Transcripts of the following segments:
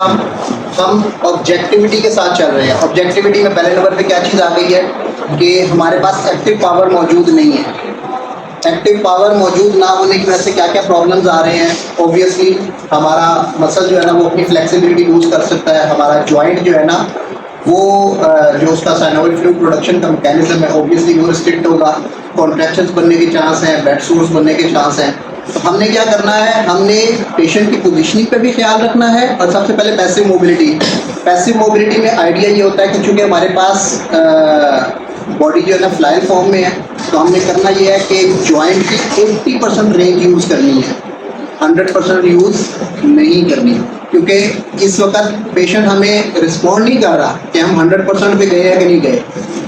हम ऑब्जेक्टिविटी के साथ चल रहे हैं। ऑब्जेक्टिविटी में पहले नंबर पे क्या चीज़ आ गई है कि हमारे पास एक्टिव पावर मौजूद नहीं है। एक्टिव पावर मौजूद ना होने की वजह से क्या क्या प्रॉब्लम्स आ रहे हैं। ऑब्वियसली हमारा मसल जो है ना वो अपनी फ्लेक्सिबिलिटी लूज कर सकता है। हमारा जॉइंट जो है ना वो जो उसका साइनोवियल फ्लूइड प्रोडक्शन का मैकेनिज्म है ऑब्वियसली वो रिस्ट्रिक्ट होगा। कॉन्ट्रैक्शंस बनने के चांस हैं, ब्लड सोर्स बनने के चांस हैं। तो हमने क्या करना है, हमने पेशेंट की पोजीशनिंग पे भी ख्याल रखना है। और सबसे पहले पैसिव मोबिलिटी। पैसिव मोबिलिटी में आइडिया ये होता है कि चूंकि हमारे पास बॉडी जो है ना फ्लाइल फॉर्म में है, तो हमने करना ये है कि जॉइंट की 80% रेंज यूज़ करनी है, 100% यूज़ नहीं करनी। क्योंकि इस वक्त पेशेंट हमें रिस्पॉन्ड नहीं कर रहा कि हम 100% पे गए हैं कि नहीं गए,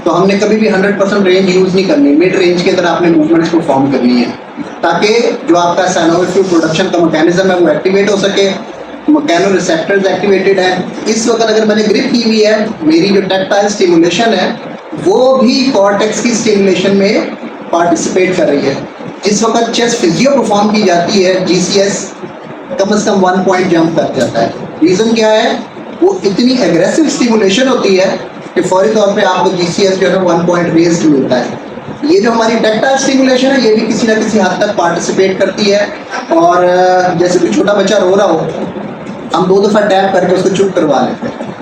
तो हमने कभी भी 100% रेंज यूज़ नहीं करनी। मिड रेंज के अंदर आपने मूवमेंट्स परफॉर्म करनी है ताकि जो आपका साइनोवियल फ्लूइड प्रोडक्शन का मैकेनिज्म है वो एक्टिवेट हो सके, मैकेनो रिसेप्टर्स एक्टिवेटेड है। इस वक्त अगर मैंने ग्रिप की हुई है, मेरी जो टैक्टाइल स्टिमुलेशन है वो भी कॉर्टेक्स की स्टिमुलेशन में पार्टिसिपेट कर रही है। जिस वक्त चेस्ट फिजियो परफॉर्म की जाती है, जीसीएस कम से कम 1 पॉइंट जंप कर जाता है। रीज़न क्या है, वो इतनी एग्रेसिव स्टिमुलेशन होती है कि फौरी तौर पे आपको जीसीएस जो है 1 पॉइंट रेज्ड मिलता है। ये जो हमारी टैक्टाइल स्टिमुलेशन है ये भी किसी ना किसी हद तक पार्टिसिपेट करती है। और जैसे कोई छोटा बच्चा रो रहा हो, हम 2 दफ़ा टैप करके उसको चुप करवा लेते हैं।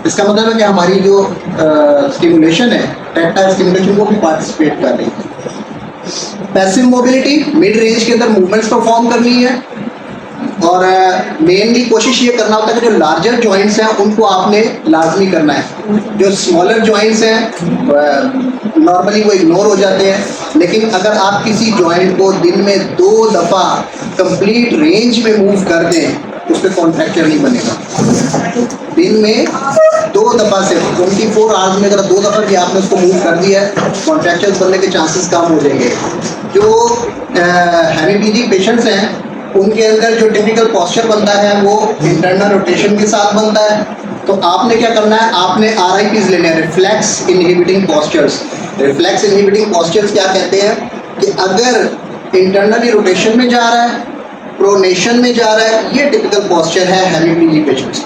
इसका मतलब है कि हमारी जो स्टिमुलेशन है, टैक्टाइल स्टिमुलेशन, वो भी पार्टिसिपेट कर रही है। पैसिव मोबिलिटी, मिड रेंज के अंदर मूवमेंट्स परफॉर्म करनी है। और मेनली कोशिश ये करना होता है कि जो लार्जर जॉइंट्स हैं उनको आपने लाजमी करना है। जो स्मॉलर जॉइंट्स हैं नॉर्मली वो इग्नोर हो जाते हैं। लेकिन अगर आप किसी जॉइंट को दिन में 2 दफ़ा कंप्लीट रेंज में मूव कर दें, उस पर कॉन्ट्रैक्चर नहीं बनेगा। दिन में 2 दफ़ा से 24 आवर्स में अगर 2 दफ़ा भी आपने उसको मूव कर दिया है, कॉन्ट्रैक्चर बनने के चांसेस कम हो जाएंगे। जो हेमीप्लीजिक पेशेंट्स हैं उनके अंदर जो टिपिकल पॉस्चर बनता है वो इंटरनल रोटेशन के साथ बनता है। तो आपने क्या करना है, आपने RIPs लेने हैं, reflex inhibiting postures. Reflex inhibiting postures क्या कहते हैं कि अगर इंटरनली रोटेशन में जा रहा है, प्रोनेशन में जा रहा है, ये टिपिकल पॉस्चर है हेमीप्लीजिक पेशेंट्स।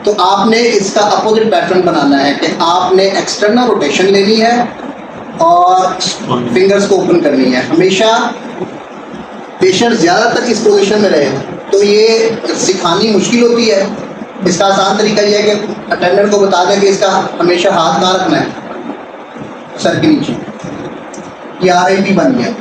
तो आपने इसका अपोजिट पैटर्न बनाना है कि आपने एक्सटर्नल रोटेशन लेनी है और फिंगर्स को ओपन करनी है। हमेशा पेशेंट ज़्यादातर इस पोजीशन में रहे तो ये सिखानी मुश्किल होती है। इसका आसान तरीका ये है कि अटेंडेंट को बता दें कि इसका हमेशा हाथ कहाँ रखना है, सर के नीचे। ये RIP बन गया।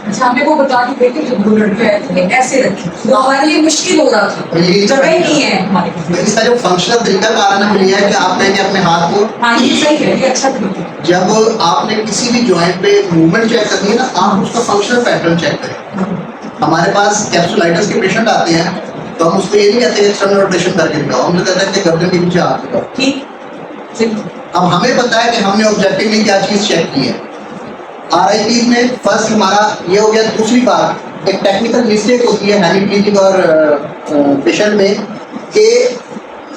अच्छा, हमें वो बता के बेटे जो 2 लड़के आए थे ऐसे रखे, तो हमारे लिए मुश्किल हो रहा था, जगह ही नहीं है हमारे पास। इसका जो फंक्शनल तरीका कारण है वो ये है कि आप कहेंगे अपने हाथ को, हाँ ये सही है, ये अच्छा तरीका है। जब आपने किसी भी जॉइंट पे मूवमेंट चेक करनी है ना, आप उसका फंक्शनल पैटर्न चेक करें। हमारे पास कैप्सुलाइटिस के पेशेंट आते हैं तो हम उसको ये नहीं कहते एक्सटर्नल रोटेशन करके दिखाओ, हम तो कहते हैं कि गर्दन के पीछे हाथ दिखाओ। ठीक। अब हमें पता है कि हमने ऑब्जेक्टिवली क्या चीज़ चेक की है। RIPs में फर्स्ट हमारा ये हो गया। दूसरी बात, एक टेक्निकल मिस्टेक होती है हेमीप्लीजिक और पेशेंट में कि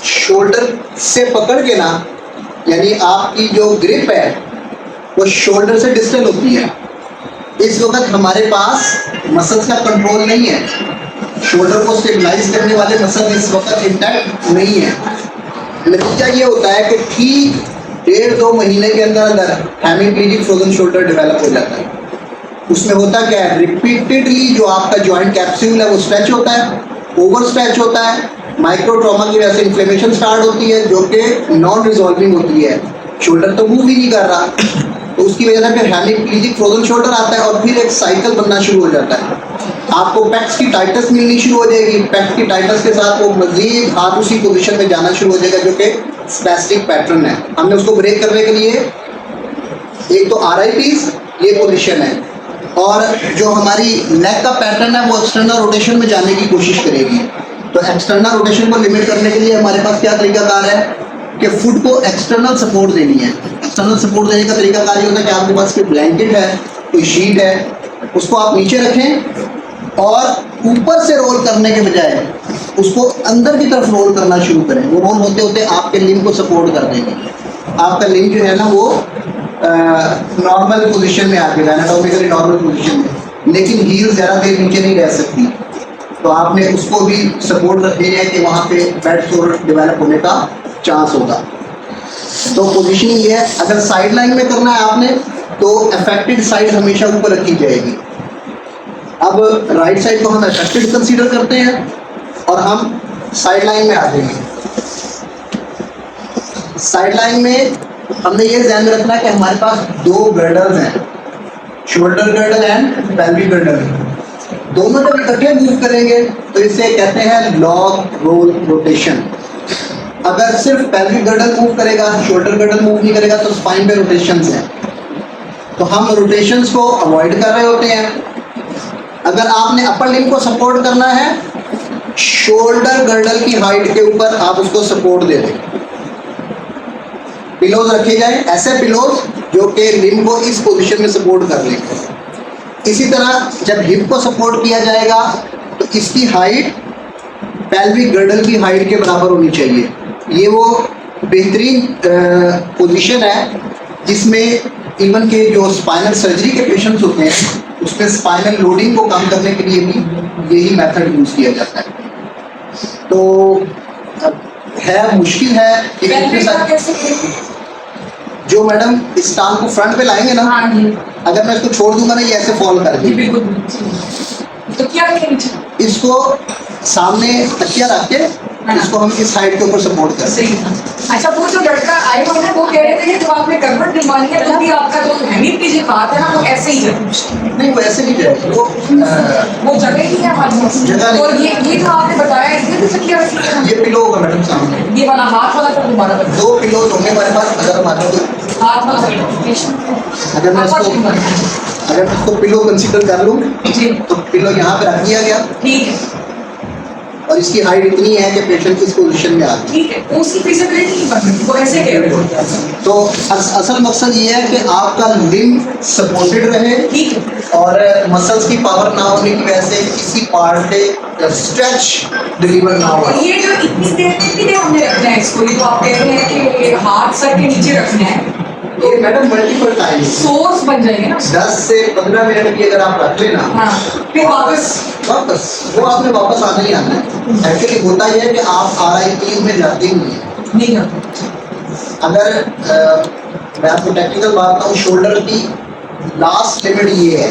शोल्डर से पकड़ के ना, यानी आपकी जो ग्रिप है वो शोल्डर से डिस्टल होती है। इस वक्त हमारे पास मसल्स का कंट्रोल नहीं है। शोल्डर को स्टेबलाइज करने वाले मसल इस वक्त इंटैक्ट नहीं है। नतीजा ये होता है कि ठीक 1.5-2 महीने के अंदर अंदर हेमीप्लीजिक फ्रोजन शोल्डर डेवलप हो जाता है। उसमें होता क्या है, रिपीटेडली जो आपका जॉइंट कैप्सूल है वो स्ट्रेच होता है, ओवर स्ट्रेच होता है। माइक्रो ट्रॉमा की वजह से इन्फ्लेमेशन स्टार्ट होती है जो कि नॉन रिजॉल्विंग होती है। शोल्डर तो मूव ही नहीं कर रहा, तो उसकी वजह से फिर हेमीप्लीजिक फ्रोजन शोल्डर आता है और फिर एक साइकिल बनना शुरू हो जाता है। आपको पेक्स की टाइटस मिलनी शुरू हो जाएगी। पेक्स की टाइटस के साथ वो मजीद हाथ उसी पोजीशन में जाना शुरू हो जाएगा जो कि स्पेसिफिक पैटर्न है। हमने उसको ब्रेक करने के लिए एक तो RIPs ये पोजीशन है, और जो हमारी नेक का पैटर्न है वो एक्सटर्नल रोटेशन में जाने की कोशिश करेगी। तो एक्सटर्नल रोटेशन को लिमिट करने के लिए हमारे पास क्या तरीकाकार है कि फुट को एक्सटर्नल सपोर्ट देनी है। एक्सटर्नल सपोर्ट देने का तरीकाकार ये होता है कि आपके पास कोई ब्लैंकेट है, कोई शीट है, उसको आप नीचे रखें और ऊपर से रोल करने के बजाय उसको अंदर की तरफ रोल करना शुरू करें। वो रोल होते होते आपके लिम्ब को सपोर्ट कर देंगे। आपका लिम्ब जो है ना वो नॉर्मल पोजीशन में आ जाएगा, एनाटॉमिकली नॉर्मल पोजीशन में। लेकिन हील ज़्यादा देर नीचे नहीं रह सकती। तो आपने उसको भी सपोर्ट रखनी है कि वहाँ पे बेड सोर डेवलप होने का चांस होगा। तो पोजीशनिंग ये है, अगर साइड लाइन में करना है आपने तो अफेक्टेड साइड हमेशा ऊपर रखी जाएगी। अब राइट साइड को हम अफेक्टेड कंसीडर करते हैं और हम साइड लाइन में आ जाएंगे। साइड लाइन में हमने ये ध्यान में रखना है कि हमारे पास दो गर्डर्स हैं, shoulder girder and pelvic girder. दोनों जब इकट्ठे मूव करेंगे तो इसे कहते हैं लॉग रोल रोटेशन। अगर सिर्फ पेल्विक गर्डर मूव करेगा, शोल्डर गर्डर मूव नहीं करेगा तो स्पाइन पे रोटेशंस हैं, तो हम रोटेशंस को अवॉइड कर रहे होते हैं। अगर आपने अपर लिम्ब को सपोर्ट करना है, शोल्डर गर्डर की हाइट के ऊपर आप उसको सपोर्ट दे दें। पिलोज रखे जाए, ऐसे पिलोज जो कि लिम्ब को इस पोजीशन में सपोर्ट कर लेंगे। इसी तरह जब हिप को सपोर्ट किया जाएगा तो इसकी हाइट पेल्विक गर्डर की हाइट के बराबर होनी चाहिए। ये वो बेहतरीन पोजीशन है जिसमें इवन के जो स्पाइनल सर्जरी के पेशेंट्स होते हैं उसमें स्पाइनल लोडिंग को कम करने के लिए भी यही मेथड यूज़ किया जाता है। तो है मुश्किल है कि इनके साथ जो मैडम इस टांग को फ्रंट पे लाएंगे ना, अगर मैं इसको छोड़ दूंगा ना ये ऐसे फॉल कर देगी। तो क्या करेंगे? इसको सामने तकिया रख के इसको हम इस साइड के ऊपर सपोर्ट कर सही। अच्छा, वो जो लड़का आए हुए हैं वो कह रहे थे कि जब आपने करवट दिलवानी है तो भी आपका जो हेमिंग की जो बात है ना वो ऐसे ही है। नहीं, वो ऐसे नहीं जाएगा, वो जगह ही है हमारे पास। जगह नहीं। और ये जो आपने बताया इसमें भी तकिया रखी है। ये पिलो होगा मैडम सामने, ये वाला हाथ वाला तो दोबारा बताओ। दो पिलो होंगे हमारे पास। अगर हमारे को हाथ वाला अगर मैं इसको पिलो कंसीडर कर लूँ तो पिलो यहाँ पे रख दिया गया, ठीक है, और इसकी हाइट इतनी है कि पेशेंट इस पोजीशन में आ गया। ठीक है, उसकी फिजिबिलिटी नहीं बन रही, वो ऐसे कह रहे हो। तो असल मकसद ये है कि आपका लिम्ब सपोर्टेड रहे, ठीक है, और मसल्स की पावर ना होने की वजह से किसी पार्ट पे स्ट्रेच डिलीवर ना हो। और ये जो इतनी देर हमने रखना है इसको, ये तो आप कह रहे हैं कि हाथ सर के नीचे रखना है, तो मैडम मल्टीपल टाइम सोर्स बन जाएंगे ना 10 से 15 मिनट की अगर आप रख लेना, हाँ, फिर वापस वो आपने वापस आना ही आना है। एक्चुअली होता यह है कि आप RIP में जाते ही नहीं है। अगर मैं आपको टेक्निकल बात बताऊँ, शोल्डर की लास्ट लिमिट ये है।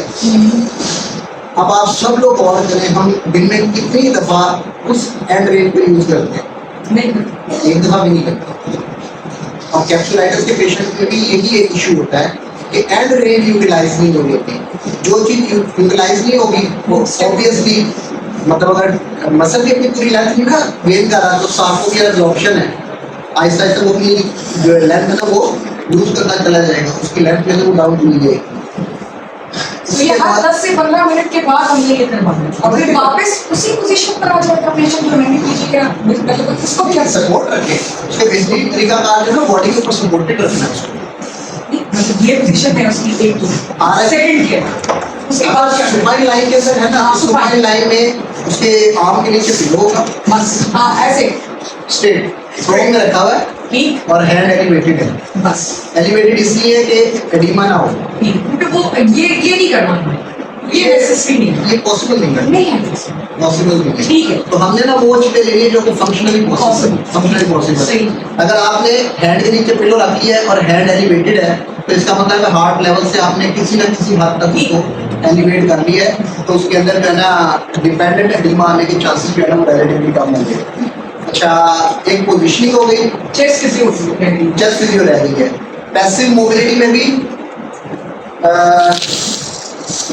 अब आप सब लोग गौर करें, हम दिन में कितनी दफा उस एंड रेंज पे यूज करते हैं? नहीं, एक दफा भी नहीं करते। और कैप्सुलाइटिस के पेशेंट में भी यही एक इशू होता है कि एंड रेंज यूटिलाइज नहीं हो रही होती। जो चीज यूटिलाइज नहीं होगी वो ऑब्वियसली, मतलब अगर मसल की अपनी पूरी लेंथ में ना गेन कर रहा है तो सांप को भी एब्जॉर्प्शन है, आहिस्ता आहिस्ता वो अपनी जो लेंथ है ना वो लूज करना चला जाएगा, उसकी लेंथ में वो डाउन नहीं जाएगी। तो ये हर 10 से 15 मिनट के बाद हमने ये करवाना है और फिर वापस उसी पोजीशन पर आ जाएगा पेशेंट। जो मैंने कीजिएगा मतलब इसको भी सपोर्ट रखें, उसके बेसिक तरीका कार जो है बॉडी के ऊपर सपोर्टेड रखना है उसको। मतलब ये पोजीशन है उसकी एक सेकंड के उसके बाद क्या सुपाइन लाइन के अंदर है ना, सुपाइन लाइन में उसके आर्म के नीचे पिलो होगा, बस हाँ ऐसे स्ट्रेट फ्रेम में रखा हुआ है, ठीक, और हैंड एलिवेटेड है। बस एलिवेटेड इसलिए कि एडिमा ना हो। ठीक, क्योंकि वो ये नहीं करवाना, ये नेसेसरी नहीं है, ये पॉसिबल नहीं है, नहीं है, पॉसिबल नहीं है। ठीक है। तो हमने ना वो चीजें लेनी है जो कि फंक्शनली पॉसिबल। सही। अगर आपने हैंड के नीचे पिलो रखी है और हैंड एलिवेटेड है तो इसका मतलब है हार्ट लेवल से आपने किसी ना किसी हद तक उसको एलिवेट कर लिया है, तो उसके अंदर जो है ना डिपेंडेंट एडिमा आने के चांसेस जो है ना रिलेटिवली कम होंगे। अच्छा, एक पोजीशनिंग हो गई, चेस्ट फिजियो, चेस्ट फिजियो रह गई है। पैसिव मोबिलिटी में भी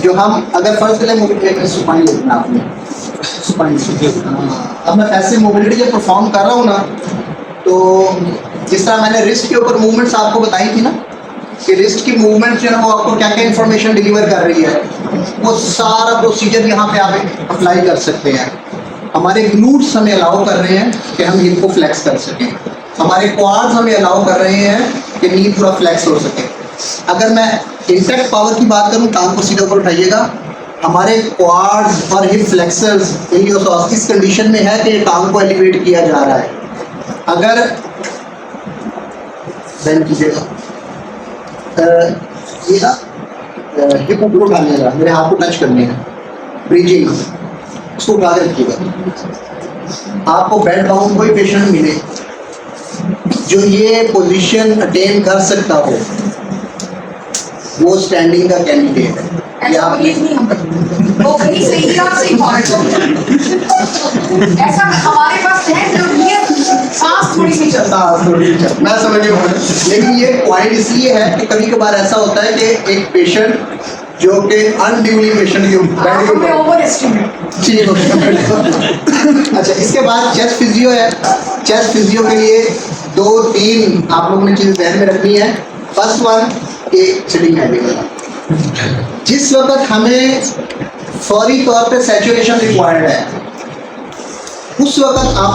जो हम अगर फर्स्ट के लिए मोबिलिटी सुपाइन लेना आपने सुपाइन, अब मैं पैसिव मोबिलिटी जब परफॉर्म कर रहा हूँ ना, तो जिस तरह मैंने रिस्ट के ऊपर मूवमेंट्स आपको बताई थी ना कि रिस्ट की मूवमेंट जो है वो आपको क्या क्या इन्फॉर्मेशन डिलीवर कर रही है, वो सारा प्रोसीजर यहाँ पे आप अप्लाई कर सकते हैं। हमारे ग्लूट्स हमें अलाउ कर रहे हैं कि हम हिप को फ्लेक्स कर सकें, हमारे क्वाड्स हमें अलाउ कर रहे हैं कि नी पूरा फ्लेक्स हो सके। अगर मैं इंटैक्ट पावर की बात करूं, टांग को सीधा ऊपर उठाइएगा, हमारे क्वाड्स और हिप फ्लेक्सर्स इस कंडीशन में है कि टांग को एलिवेट किया जा रहा है। अगर बेंड कीजिएगा, ये ना हिप ऊपर उठाने का, मेरे हाथ को टच करने का, ब्रीजिंग, उसको उठा के रखिएगा। आपको बेड बाउंड कोई पेशेंट मिले जो ये पोजीशन अटेन कर सकता हो, वो स्टैंडिंग का कैंडिडेट है। या ऐसा बिलीव नहीं हम करते। वो कहीं से ही आप सही पहुंच ऐसा हमारे पास है जो ये सांस थोड़ी सी चलता मैं समझ गया हूँ। लेकिन ये पॉइंट इसलिए है कि कभी कभार ऐसा होता है कि एक पेशेंट जो कि अनड्यूली पेशेंट के बेड हमें ओवर एस्टिमेट। ठीक है। अच्छा, इसके बाद चेस्ट फिजियो है। चेस्ट फिजियो के लिए 2-3 आप लोगों ने चीज़ ध्यान में रखनी है। फर्स्ट वन कि सिटिंग हैबिट। जिस वक्त हमें फौरी तौर पे सैचुरेशन रिक्वायर्ड है, उस वक्त आप